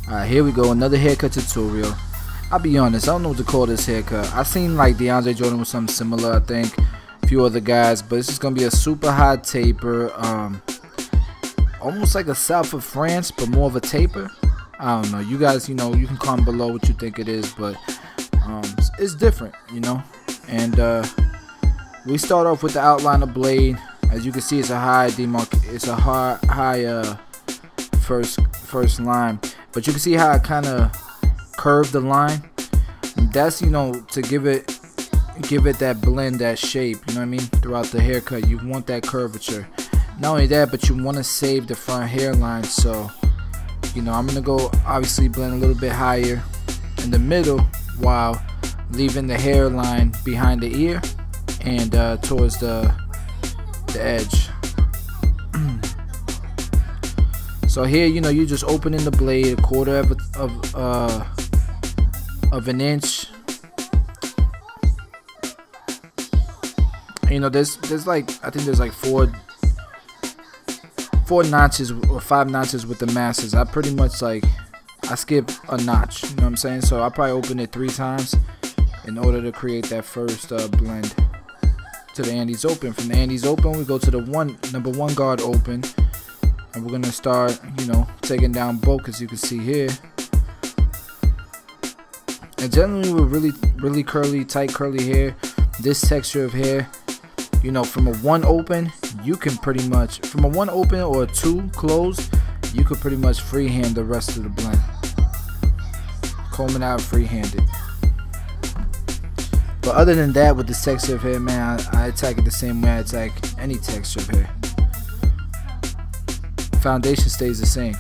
Alright, here we go, another haircut tutorial. I'll be honest, I don't know what to call this haircut. I seen like DeAndre Jordan with something similar, I think, a few other guys, but it's just gonna be a super high taper, almost like a South of France, but more of a taper. I don't know, you guys, you can comment below what you think it is, but it's different, and we start off with the outline of blade. As you can see, it's a high first line, but you can see how I kind of curved the line. That's to give it that blend, that shape, you know what I mean, throughout the haircut. You want that curvature. Not only that, but you want to save the front hairline, so I'm gonna go obviously blend a little bit higher in the middle while leaving the hairline behind the ear and towards the edge. So here, you're just opening the blade a quarter of an inch. There's like, I think there's like four notches or 5 notches with the masses. I pretty much I skip a notch, you know what I'm saying? So I probably open it 3 times in order to create that first blend to the Andes open. From the Andes open, we go to the number 1 guard open, and we're gonna start taking down bulk, as you can see here. And generally with really curly, tight curly hair, this texture of hair, from a 1 open, you can pretty much, from a 1 open or a 2 closed, you could pretty much freehand the rest of the blend. Comb it out freehanded. But other than that, with this texture of hair, man, I attack it the same way I attack any texture of hair. Foundation stays the same.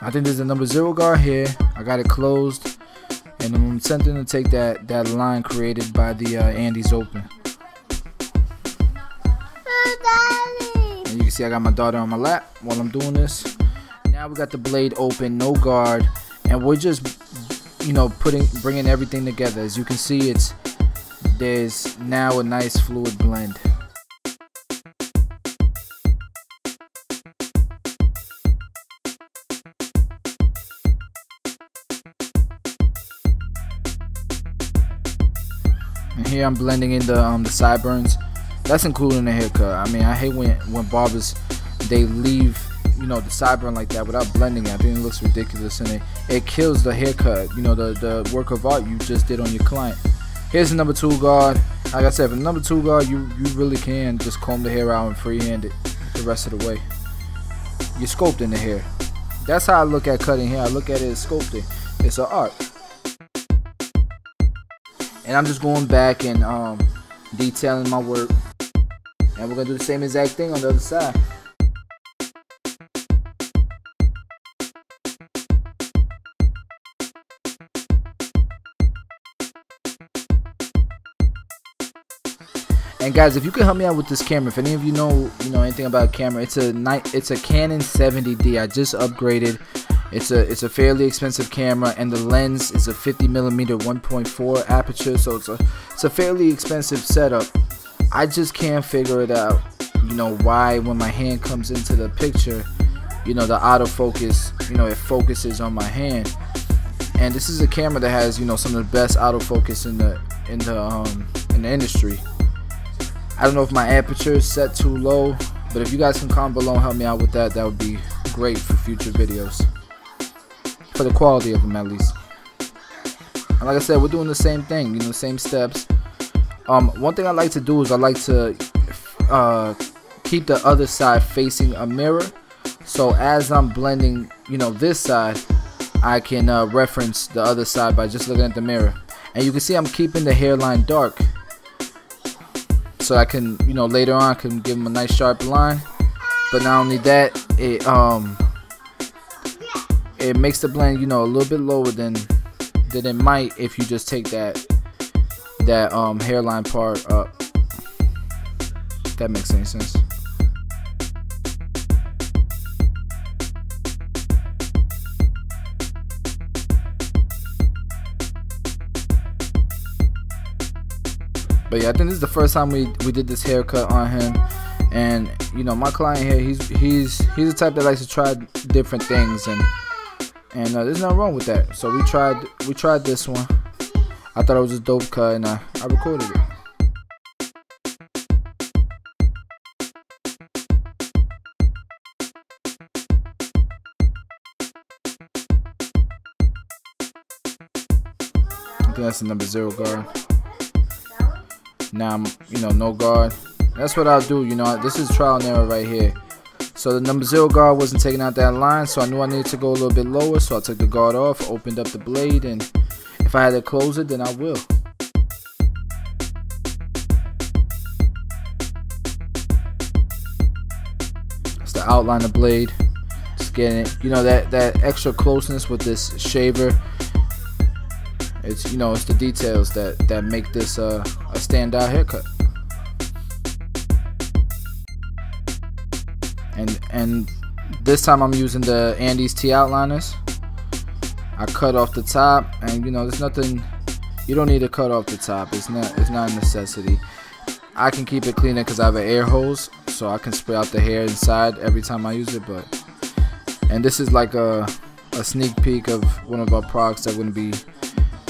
I think there's a number 0 guard here. I got it closed, and I'm attempting to take that line created by the Andes open. And you can see I got my daughter on my lap while I'm doing this. Now we got the blade open, no guard, and we're just bringing everything together. As you can see, there's now a nice fluid blend. And here I'm blending in the sideburns. That's included in the haircut. I mean, I hate when barbers, they leave the sideburn like that without blending it. I think it looks ridiculous, and it kills the haircut, the work of art you just did on your client. Here's the number 2 guard. Like I said, for the number 2 guard, you really can just comb the hair out and freehand it the rest of the way. You're sculpting the hair. That's how I look at cutting hair. I look at it as sculpting. It's an art. And I'm just going back and detailing my work. And we're gonna do the same exact thing on the other side. And guys, if you can help me out with this camera, if any of you know anything about camera, it's a Canon 70D. I just upgraded. It's a fairly expensive camera, and the lens is a 50mm 1.4 aperture, so it's a fairly expensive setup. I just can't figure it out, why when my hand comes into the picture, the autofocus, it focuses on my hand. And this is a camera that has some of the best autofocus in the industry. I don't know if my aperture is set too low, but if you guys can comment below and help me out with that, that would be great for future videos. For the quality of them, at least. And like I said, we're doing the same thing, same steps. One thing I like to do is I like to keep the other side facing a mirror. So as I'm blending, this side, I can reference the other side by just looking at the mirror. And you can see I'm keeping the hairline dark, so I can, later on I can give them a nice sharp line. But not only that, it makes the blend, a little bit lower than it might if you just take that hairline part up. If that makes any sense. But yeah, I think this is the first time we did this haircut on him, And you know, my client here, he's the type that likes to try different things, and there's nothing wrong with that. So we tried this one. I thought it was a dope cut, and I recorded it. I think that's the number 0 guard. Now I'm, you know, no guard. That's what I'll do, you know. This is trial and error right here. So the number 0 guard wasn't taking out that line, so I knew I needed to go a little bit lower, so I took the guard off, opened up the blade, and if I had to close it, then I will. It's the outline of the blade. Just getting it, you know, that extra closeness with this shaver. It's, you know, it's the details that make this a standout haircut. And this time I'm using the Andes T outliners. I cut off the top, and you know, there's nothing, you don't need to cut off the top. It's not a necessity. I can keep it cleaner because I have an air hose, so I can spray out the hair inside every time I use it. And this is like a sneak peek of one of our products that we're gonna be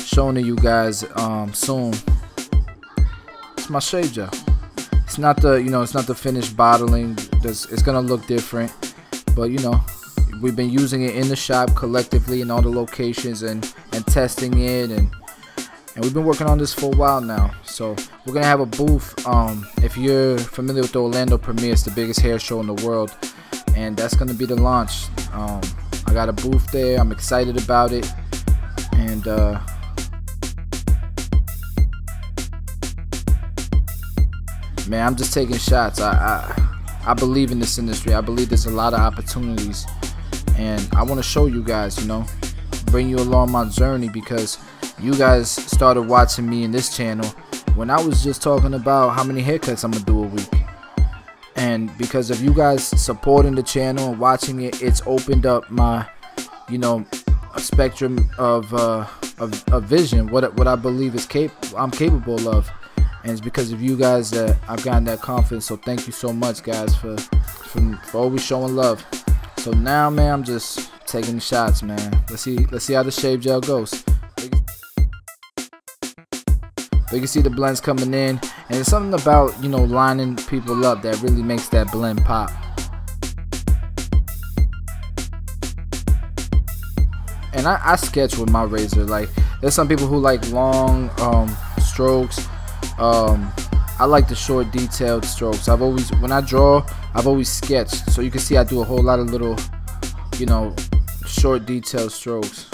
showing to you guys soon. It's my shave gel. It's not the, you know, it's not the finished bottling. It's gonna look different, but you know, we've been using it in the shop collectively in all the locations and testing it, and we've been working on this for a while now. So we're gonna have a booth. If you're familiar with the Orlando premiere, it's the biggest hair show in the world, and that's gonna be the launch. I got a booth there. I'm excited about it, and man, I'm just taking shots. I believe in this industry. I believe there's a lot of opportunities, and I want to show you guys, you know, bring you along my journey, because you guys started watching me in this channel when I was just talking about how many haircuts I'm gonna do a week. And because of you guys supporting the channel and watching it, it's opened up my, you know, a spectrum of vision, what I believe I'm capable of. And it's because of you guys that I've gotten that confidence. So thank you so much, guys, for always showing love. So now, man, I'm just taking the shots, man. Let's see how the shave gel goes. You can see the blends coming in, and there's something about, you know, lining people up that really makes that blend pop. And I sketch with my razor. Like, there's some people who like long strokes. I like the short detailed strokes. When I draw, I've always sketched, so you can see I do a whole lot of little, you know, short detailed strokes.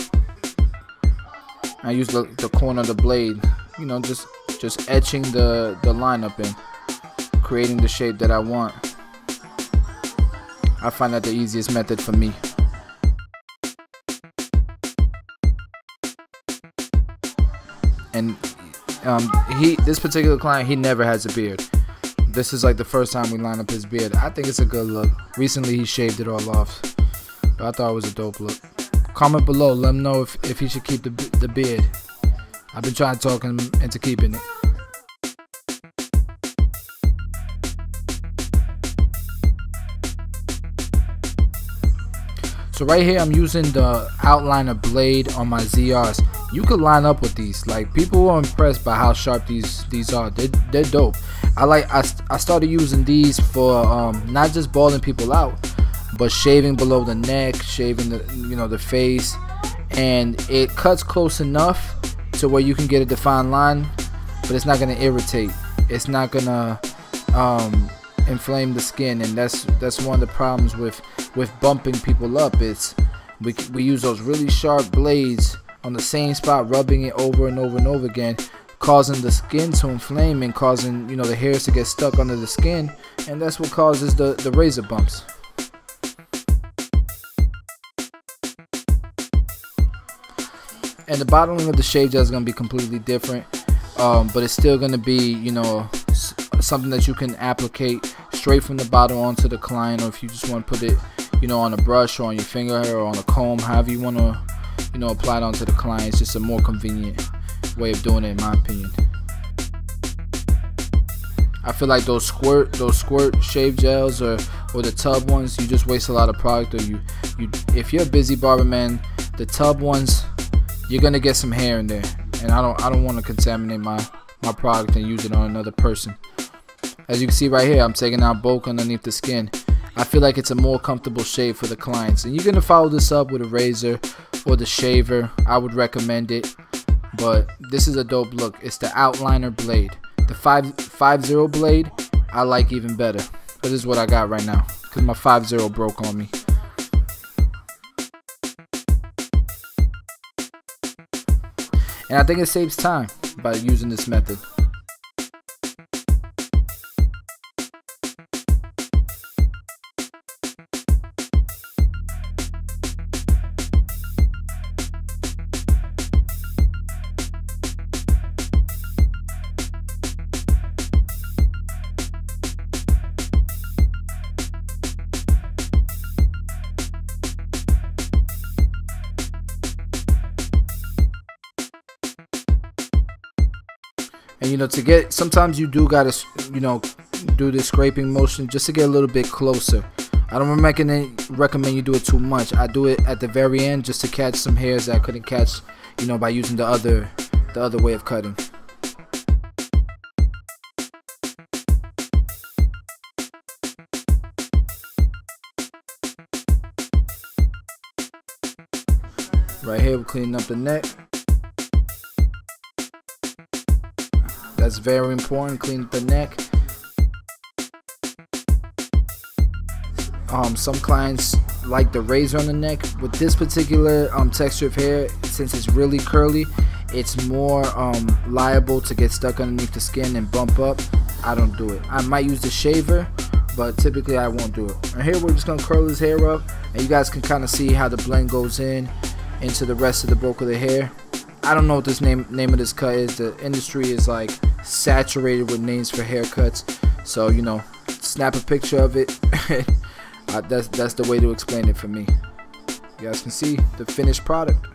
I use the corner of the blade, you know, just etching the line up and creating the shape that I want. I find that the easiest method for me. And this particular client, he never has a beard. This is like the first time we line up his beard. I think it's a good look. Recently he shaved it all off, but I thought it was a dope look. Comment below, let him know if he should keep the beard. I've been trying to talk him into keeping it. So right here I'm using the outliner blade on my ZRs. You could line up with these. Like, people were impressed by how sharp these are. They're dope. I started using these for not just balling people out, but shaving below the neck, shaving the face, and it cuts close enough to where you can get a defined line, but it's not gonna irritate. It's not gonna inflame the skin, and that's one of the problems with bumping people up. It's we use those really sharp blades on the same spot, rubbing it over and over and over again, causing the skin to inflame and causing, you know, the hairs to get stuck under the skin, and that's what causes the razor bumps. And the bottling of the shave gel is going to be completely different, but it's still going to be, you know, something that you can applicate straight from the bottle onto the client, or if you just want to put it, you know, on a brush or on your finger or on a comb, however you want to, you know, apply it onto the client. It's just a more convenient way of doing it, in my opinion. I feel like those squirt shave gels or the tub ones, you just waste a lot of product. Or you if you're a busy barber, man, the tub ones, you're gonna get some hair in there, and I don't want to contaminate my product and use it on another person. As you can see right here, I'm taking out bulk underneath the skin. I feel like it's a more comfortable shave for the clients. And you're gonna follow this up with a razor or the shaver. I would recommend it. But this is a dope look. It's the outliner blade. The 5.0 blade I like even better. But this is what I got right now, because my 5.0 broke on me. And I think it saves time by using this method. And you know, sometimes you do gotta, you know, do the scraping motion just to get a little bit closer. I don't recommend you do it too much. I do it at the very end just to catch some hairs that I couldn't catch, you know, by using the other way of cutting. Right here, we're cleaning up the neck. That's very important. Clean the neck. Some clients like the razor on the neck. With this particular texture of hair, since it's really curly, it's more liable to get stuck underneath the skin and bump up. I don't do it. I might use the shaver, but typically I won't do it. And here we're just gonna curl his hair up, and you guys can kind of see how the blend goes into the rest of the bulk of the hair. I don't know what this name of this cut is. The industry is like saturated with names for haircuts, so you know, snap a picture of it. That's the way to explain it for me. You guys can see the finished product.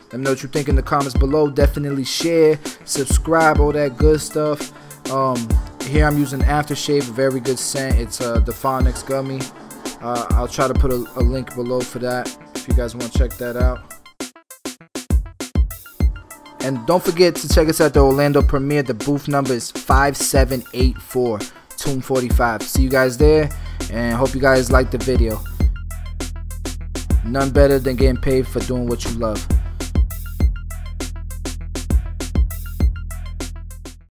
Let me know what you think in the comments below. Definitely share, subscribe, all that good stuff. Here I'm using aftershave, a very good scent. It's the Phonics gummy. I'll try to put a link below for that if you guys want to check that out. And don't forget to check us out at the Orlando premiere. The booth number is 5784 Tomb 45. See you guys there, and hope you guys liked the video. None better than getting paid for doing what you love.